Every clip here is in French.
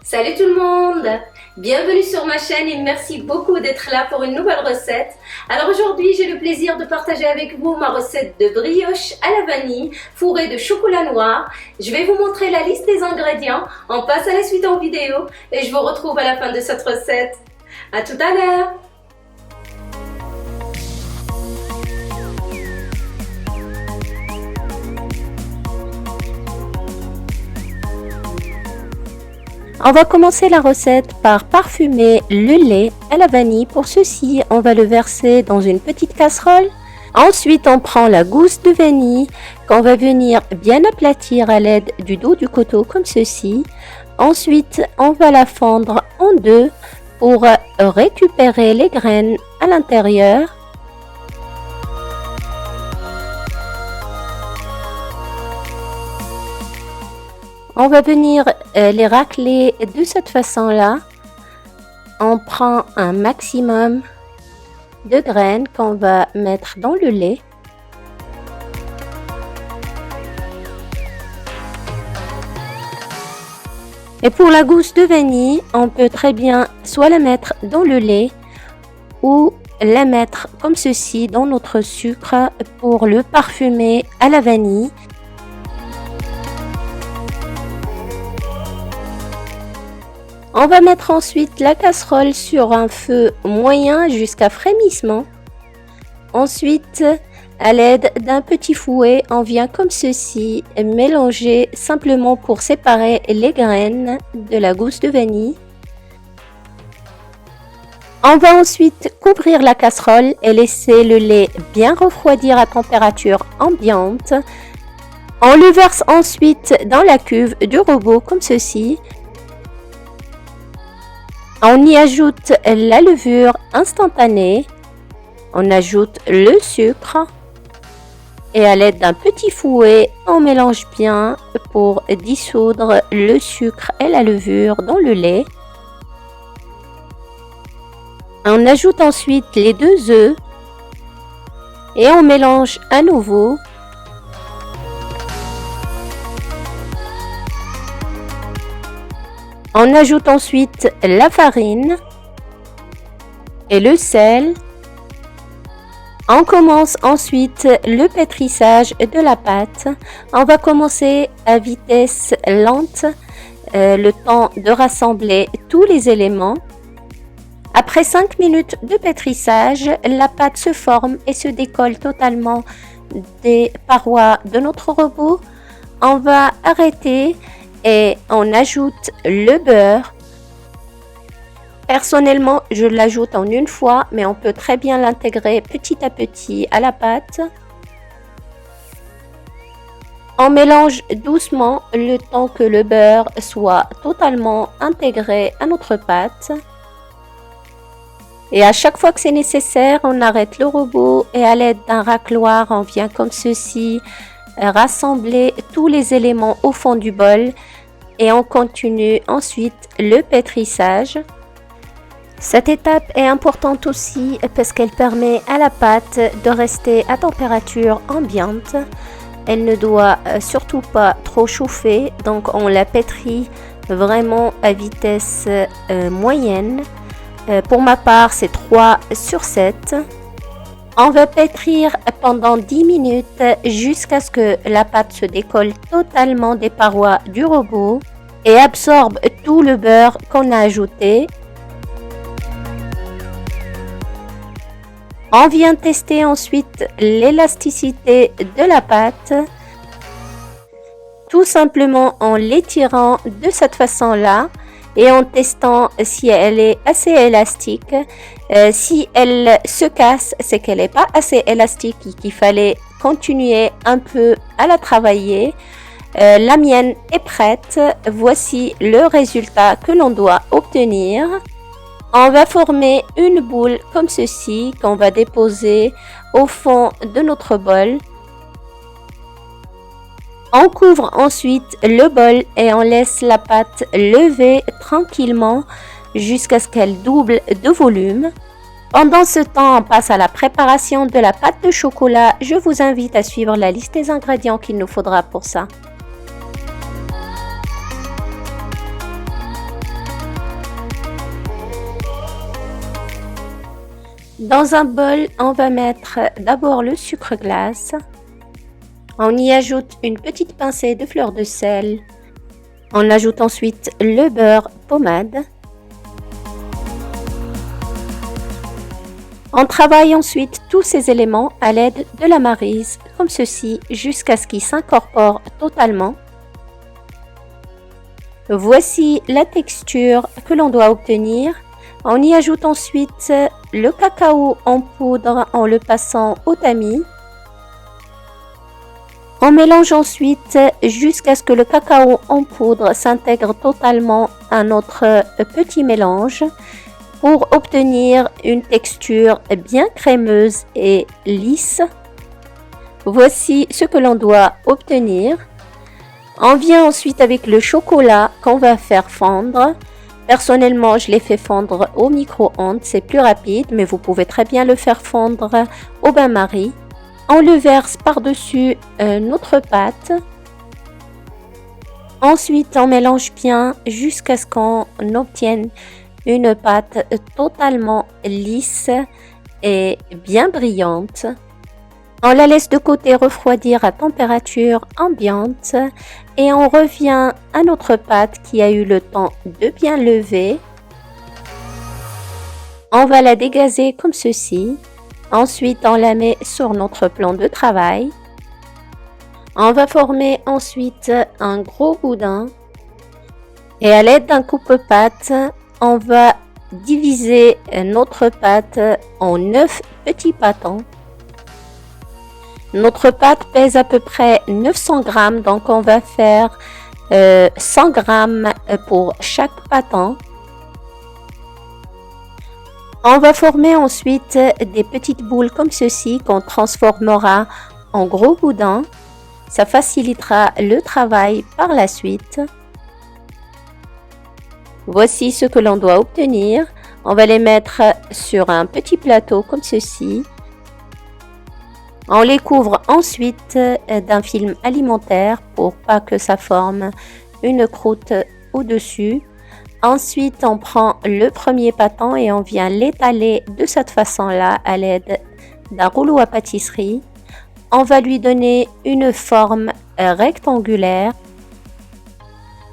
Salut tout le monde! Bienvenue sur ma chaîne et merci beaucoup d'être là pour une nouvelle recette. Alors aujourd'hui, j'ai le plaisir de partager avec vous ma recette de brioche à la vanille fourrée de chocolat noir. Je vais vous montrer la liste des ingrédients. On passe à la suite en vidéo et je vous retrouve à la fin de cette recette. À tout à l'heure! On va commencer la recette par parfumer le lait à la vanille. Pour ceci, on va le verser dans une petite casserole. Ensuite, on prend la gousse de vanille qu'on va venir bien aplatir à l'aide du dos du couteau comme ceci. Ensuite, on va la fendre en deux pour récupérer les graines à l'intérieur. On va venir les racler de cette façon-là. On prend un maximum de graines qu'on va mettre dans le lait. Et pour la gousse de vanille, on peut très bien soit la mettre dans le lait ou la mettre comme ceci dans notre sucre pour le parfumer à la vanille. On va mettre ensuite la casserole sur un feu moyen jusqu'à frémissement. Ensuite, à l'aide d'un petit fouet, on vient comme ceci mélanger simplement pour séparer les graines de la gousse de vanille. On va ensuite couvrir la casserole et laisser le lait bien refroidir à température ambiante. On le verse ensuite dans la cuve du robot comme ceci. On y ajoute la levure instantanée, on ajoute le sucre et à l'aide d'un petit fouet, on mélange bien pour dissoudre le sucre et la levure dans le lait. On ajoute ensuite les 2 œufs et on mélange à nouveau. On ajoute ensuite la farine et le sel. On commence ensuite le pétrissage de la pâte. On va commencer à vitesse lente, le temps de rassembler tous les éléments. Après 5 minutes de pétrissage, la pâte se forme et se décolle totalement des parois de notre robot. On va arrêter et on ajoute le beurre. Personnellement, je l'ajoute en une fois, mais on peut très bien l'intégrer petit à petit à la pâte. On mélange doucement le temps que le beurre soit totalement intégré à notre pâte. Et à chaque fois que c'est nécessaire, on arrête le robot et à l'aide d'un racloir, on vient comme ceci rassembler tous les éléments au fond du bol et on continue ensuite le pétrissage. Cette étape est importante aussi parce qu'elle permet à la pâte de rester à température ambiante. Elle ne doit surtout pas trop chauffer, donc on la pétrit vraiment à vitesse moyenne. Pour ma part, c'est 3/7. On va pétrir pendant 10 minutes jusqu'à ce que la pâte se décolle totalement des parois du robot et absorbe tout le beurre qu'on a ajouté. On vient tester ensuite l'élasticité de la pâte, tout simplement en l'étirant de cette façon-là et en testant si elle est assez élastique. Si elle se casse, c'est qu'elle n'est pas assez élastique et qu'il fallait continuer un peu à la travailler. La mienne est prête. Voici le résultat que l'on doit obtenir. On va former une boule comme ceci qu'on va déposer au fond de notre bol. On couvre ensuite le bol et on laisse la pâte lever tranquillement jusqu'à ce qu'elle double de volume. Pendant ce temps, on passe à la préparation de la pâte de chocolat. Je vous invite à suivre la liste des ingrédients qu'il nous faudra pour ça. Dans un bol, on va mettre d'abord le sucre glace. On y ajoute une petite pincée de fleur de sel. On ajoute ensuite le beurre pommade. On travaille ensuite tous ces éléments à l'aide de la maryse, comme ceci, jusqu'à ce qu'ils s'incorporent totalement. Voici la texture que l'on doit obtenir. On y ajoute ensuite le cacao en poudre en le passant au tamis. On mélange ensuite jusqu'à ce que le cacao en poudre s'intègre totalement à notre petit mélange pour obtenir une texture bien crémeuse et lisse. Voici ce que l'on doit obtenir. On vient ensuite avec le chocolat qu'on va faire fondre. Personnellement, je l'ai fait fondre au micro-ondes, c'est plus rapide, mais vous pouvez très bien le faire fondre au bain-marie. On le verse par-dessus notre pâte. Ensuite, on mélange bien jusqu'à ce qu'on obtienne une pâte totalement lisse et bien brillante. On la laisse de côté refroidir à température ambiante et on revient à notre pâte qui a eu le temps de bien lever. On va la dégazer comme ceci. Ensuite, on la met sur notre plan de travail. On va former ensuite un gros boudin et à l'aide d'un coupe-pâte, on va diviser notre pâte en 9 petits pâtons. Notre pâte pèse à peu près 900 grammes, donc on va faire 100 grammes pour chaque pâton. On va former ensuite des petites boules comme ceci qu'on transformera en gros boudin. Ça facilitera le travail par la suite. Voici ce que l'on doit obtenir. On va les mettre sur un petit plateau comme ceci. On les couvre ensuite d'un film alimentaire pour pas que ça forme une croûte au-dessus. Ensuite, on prend le premier pâton et on vient l'étaler de cette façon-là à l'aide d'un rouleau à pâtisserie. On va lui donner une forme rectangulaire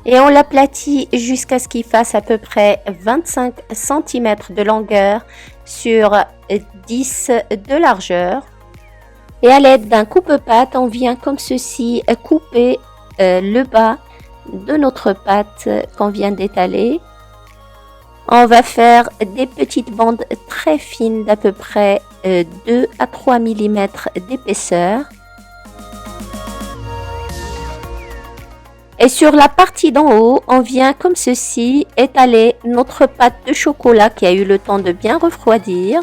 et on l'aplatit jusqu'à ce qu'il fasse à peu près 25 cm de longueur sur 10 de largeur. Et à l'aide d'un coupe-pâte, on vient comme ceci couper le bas de notre pâte qu'on vient d'étaler. On va faire des petites bandes très fines d'à peu près 2 à 3 mm d'épaisseur. Et sur la partie d'en haut, on vient comme ceci étaler notre pâte de chocolat qui a eu le temps de bien refroidir.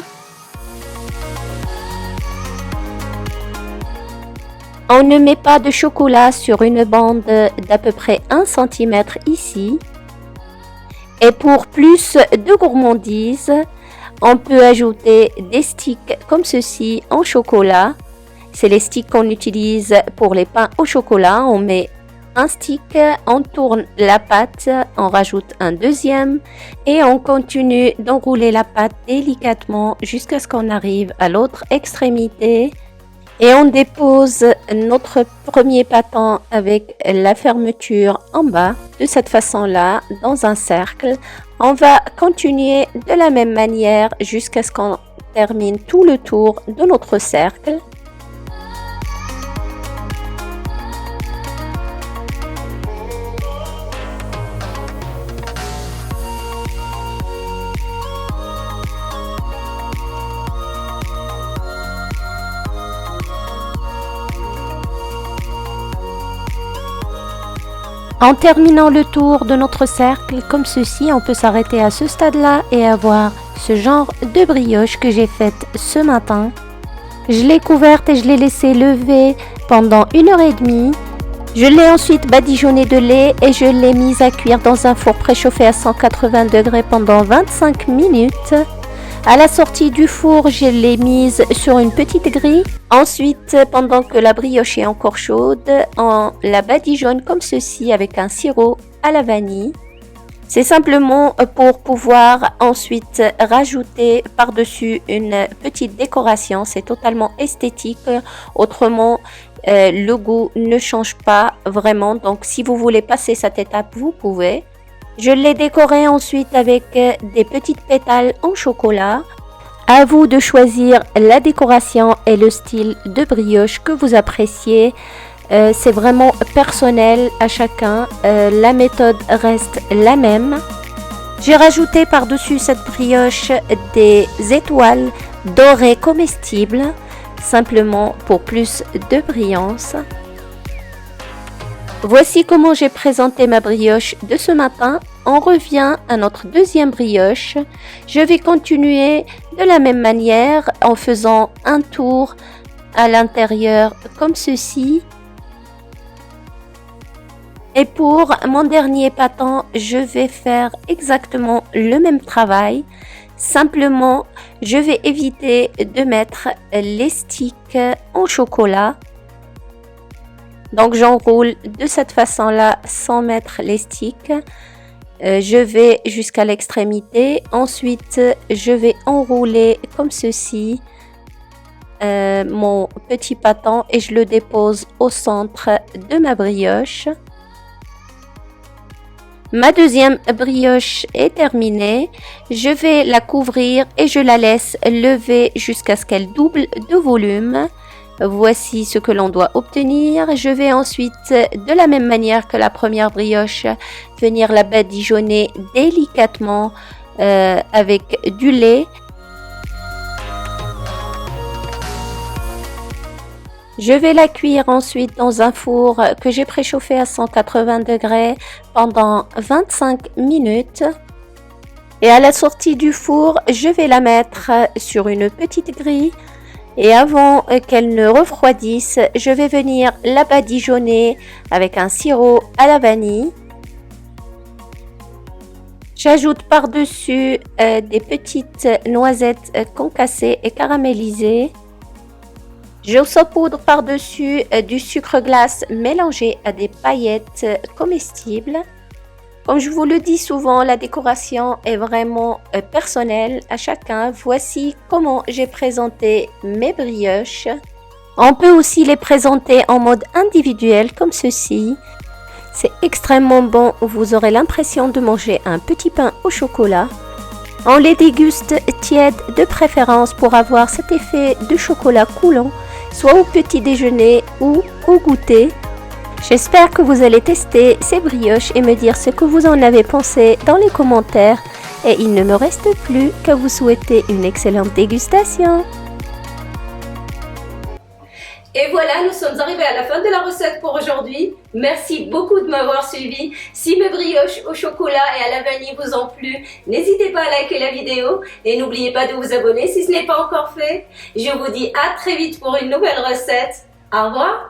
On ne met pas de chocolat sur une bande d'à peu près 1 cm ici. Et pour plus de gourmandise, on peut ajouter des sticks comme ceci en chocolat. C'est les sticks qu'on utilise pour les pains au chocolat. On met un stick, on tourne la pâte, on rajoute un deuxième et on continue d'enrouler la pâte délicatement jusqu'à ce qu'on arrive à l'autre extrémité. Et on dépose notre premier pâton avec la fermeture en bas. De cette façon-là, dans un cercle, on va continuer de la même manière jusqu'à ce qu'on termine tout le tour de notre cercle. En terminant le tour de notre cercle comme ceci, on peut s'arrêter à ce stade-là et avoir ce genre de brioche que j'ai faite ce matin. Je l'ai couverte et je l'ai laissée lever pendant 1h30. Je l'ai ensuite badigeonnée de lait et je l'ai mise à cuire dans un four préchauffé à 180 degrés pendant 25 minutes. À la sortie du four, je l'ai mise sur une petite grille. Ensuite, pendant que la brioche est encore chaude, on la badigeonne comme ceci avec un sirop à la vanille. C'est simplement pour pouvoir ensuite rajouter par-dessus une petite décoration. C'est totalement esthétique. Autrement, le goût ne change pas vraiment. Donc, si vous voulez passer cette étape, vous pouvez. Je l'ai décoré ensuite avec des petites pétales en chocolat. À vous de choisir la décoration et le style de brioche que vous appréciez. C'est vraiment personnel à chacun. La méthode reste la même. J'ai rajouté par-dessus cette brioche des étoiles dorées comestibles, simplement pour plus de brillance. Voici comment j'ai présenté ma brioche de ce matin. On revient à notre deuxième brioche. Je vais continuer de la même manière en faisant un tour à l'intérieur comme ceci. Et pour mon dernier pâton, je vais faire exactement le même travail. Simplement, je vais éviter de mettre les sticks en chocolat. Donc, j'enroule de cette façon-là sans mettre les sticks. Je vais jusqu'à l'extrémité. Ensuite, je vais enrouler comme ceci mon petit pâton et je le dépose au centre de ma brioche. Ma deuxième brioche est terminée. Je vais la couvrir et je la laisse lever jusqu'à ce qu'elle double de volume. Voici ce que l'on doit obtenir. Je vais ensuite, de la même manière que la première brioche, venir la badigeonner délicatement avec du lait. Je vais la cuire ensuite dans un four que j'ai préchauffé à 180 degrés pendant 25 minutes. Et à la sortie du four, je vais la mettre sur une petite grille. Et avant qu'elle ne refroidisse, je vais venir la badigeonner avec un sirop à la vanille. J'ajoute par-dessus des petites noisettes concassées et caramélisées. Je saupoudre par-dessus du sucre glace mélangé à des paillettes comestibles. Comme je vous le dis souvent, la décoration est vraiment personnelle à chacun. Voici comment j'ai présenté mes brioches. On peut aussi les présenter en mode individuel comme ceci. C'est extrêmement bon, vous aurez l'impression de manger un petit pain au chocolat. On les déguste tièdes de préférence pour avoir cet effet de chocolat coulant, soit au petit déjeuner ou au goûter. J'espère que vous allez tester ces brioches et me dire ce que vous en avez pensé dans les commentaires. Et il ne me reste plus qu'à vous souhaiter une excellente dégustation. Et voilà, nous sommes arrivés à la fin de la recette pour aujourd'hui. Merci beaucoup de m'avoir suivi. Si mes brioches au chocolat et à la vanille vous ont plu, n'hésitez pas à liker la vidéo et n'oubliez pas de vous abonner si ce n'est pas encore fait. Je vous dis à très vite pour une nouvelle recette. Au revoir.